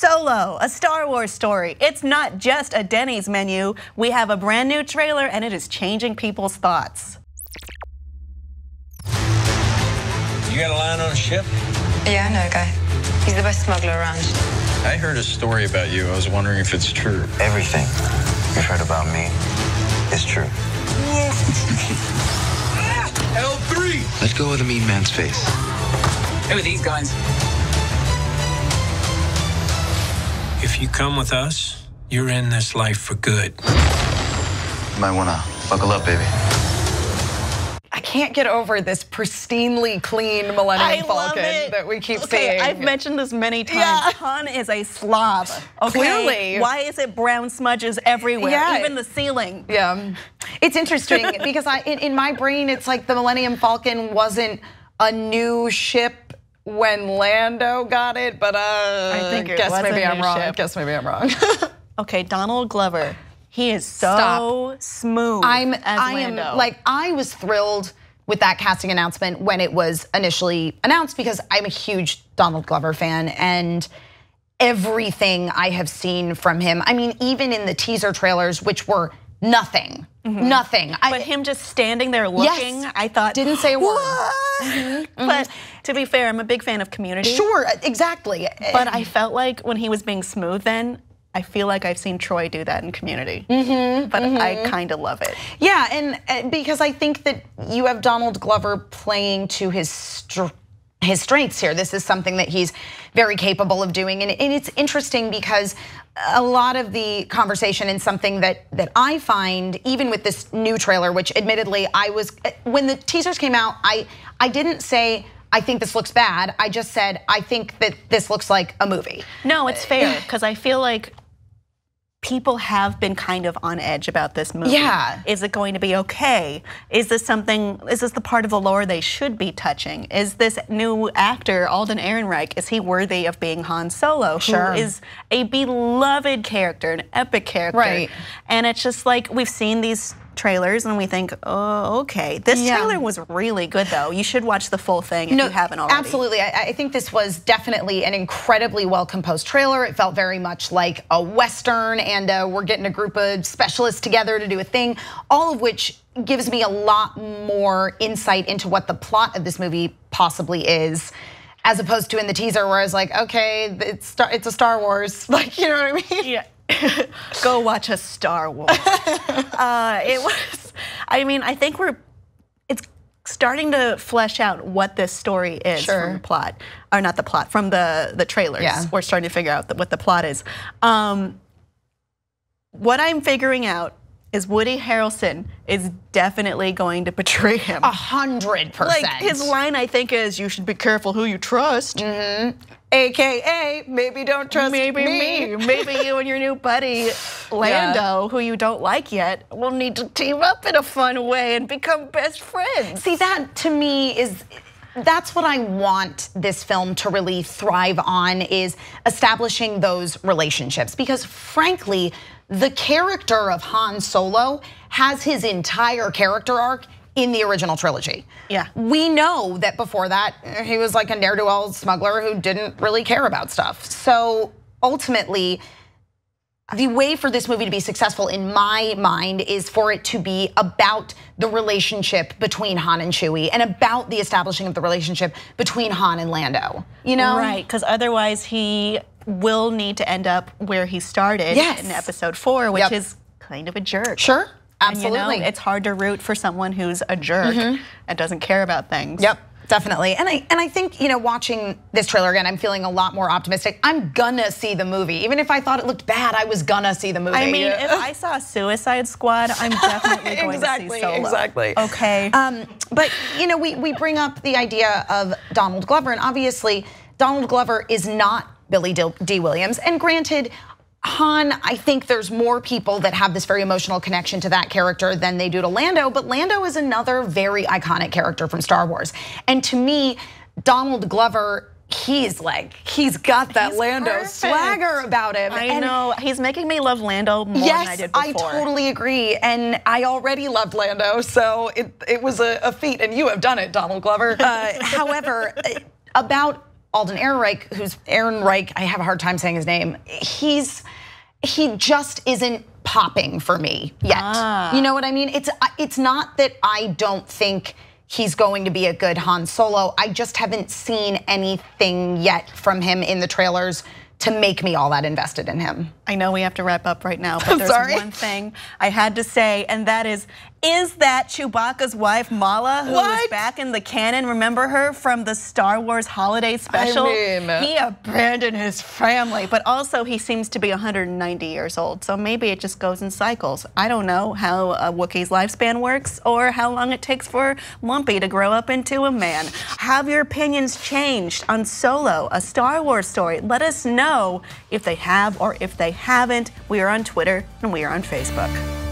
Solo, a Star Wars story. It's not just a Denny's menu. We have a brand new trailer and it is changing people's thoughts. You got a line on a ship? Yeah, I know a guy. He's the best smuggler around. I heard a story about you. I was wondering if it's true. Everything you've heard about me is true. L3! Let go of the mean man's face. Who are these guys? If you come with us, you're in this life for good. You might wanna buckle up, baby. I can't get over this pristinely clean Millennium Falcon that we keep seeing. I've mentioned this many times. Han is a slob. Okay? Clearly. Why is it brown smudges everywhere, even the ceiling? Yeah. It's interesting because in my brain, it's like the Millennium Falcon wasn't a new ship when Lando got it, but I think it was maybe a I'm new wrong. ship. Guess maybe I'm wrong. Okay, Donald Glover. He is so smooth as Lando. I was thrilled with that casting announcement when it was initially announced because I'm a huge Donald Glover fan and everything I have seen from him. I mean, even in the teaser trailers, which were nothing. Nothing. But him just standing there looking, yes, I thought, didn't say a word. But to be fair, I'm a big fan of Community. Sure, exactly. But I felt like when he was being smooth then, I feel like I've seen Troy do that in Community. But I kind of love it. Yeah, and because I think that you have Donald Glover playing to his strengths here. This is something that he's very capable of doing. And it's interesting because a lot of the conversation and something that I find, even with this new trailer, which admittedly when the teasers came out, I didn't say, I think this looks bad. I just said, I think that this looks like a movie. No, it's fair, because I feel like people have been kind of on edge about this movie. Yeah. Is it going to be okay? Is this the part of the lore they should be touching? Is this new actor, Alden Ehrenreich, is he worthy of being Han Solo? Sure. Who is a beloved character, an epic character. Right. And it's just like, we've seen these trailers and we think, oh, okay. This trailer was really good though. You should watch the full thing if you haven't already. Absolutely, I think this was definitely an incredibly well-composed trailer. It felt very much like a Western and we're getting a group of specialists together to do a thing, all of which gives me a lot more insight into what the plot of this movie possibly is, as opposed to in the teaser where I was like, okay, it's a Star Wars, like, you know what I mean? Yeah. Go watch a Star Wars. I think it's starting to flesh out what this story is from the plot, or not the plot, from the trailers. Yeah. We're starting to figure out what the plot is. What I'm figuring out is Woody Harrelson is definitely going to betray him. 100%. Like, his line, I think, is, you should be careful who you trust. AKA, maybe don't trust me. Maybe you and your new buddy, Lando, who you don't like yet, will need to team up in a fun way and become best friends. See, that to me that's what I want this film to really thrive on, is establishing those relationships. Because frankly, the character of Han Solo has his entire character arc in the original trilogy. Yeah. We know that before that, he was like a ne'er-do-well smuggler who didn't really care about stuff. So ultimately, the way for this movie to be successful in my mind is for it to be about the relationship between Han and Chewie and about the establishing of the relationship between Han and Lando, you know? Right, because otherwise he will need to end up where he started in episode 4, which is kind of a jerk. Sure. Absolutely. And, you know, it's hard to root for someone who's a jerk and doesn't care about things. Yep, definitely. And I think, you know, watching this trailer again, I'm feeling a lot more optimistic. I'm gonna see the movie. Even if I thought it looked bad, I was gonna see the movie. I mean, if I saw Suicide Squad, I'm definitely going to see Solo. Exactly. Okay. But, you know, we bring up the idea of Donald Glover, and obviously Donald Glover is not Billy D. Williams. And granted, Han, I think there's more people that have this very emotional connection to that character than they do to Lando, but Lando is another very iconic character from Star Wars. And to me, Donald Glover, he's got that Lando swagger about him. I know, he's making me love Lando more than I did before. Yes, I totally agree, and I already loved Lando, so it was a feat, and you have done it, Donald Glover. However, about Alden Ehrenreich, I have a hard time saying his name. He just isn't popping for me yet. You know what I mean? It's not that I don't think he's going to be a good Han Solo. I just haven't seen anything yet from him in the trailers to make me all that invested in him. I know we have to wrap up right now, but there's one thing I had to say, and that is that Chewbacca's wife, Mala, who was back in the canon? Remember her from the Star Wars holiday special? He abandoned his family, but also he seems to be 190 years old, so maybe it just goes in cycles. I don't know how a Wookiee's lifespan works or how long it takes for Lumpy to grow up into a man. Have your opinions changed on Solo, a Star Wars story? Let us know if they have or if they haven't. We are on Twitter and we are on Facebook.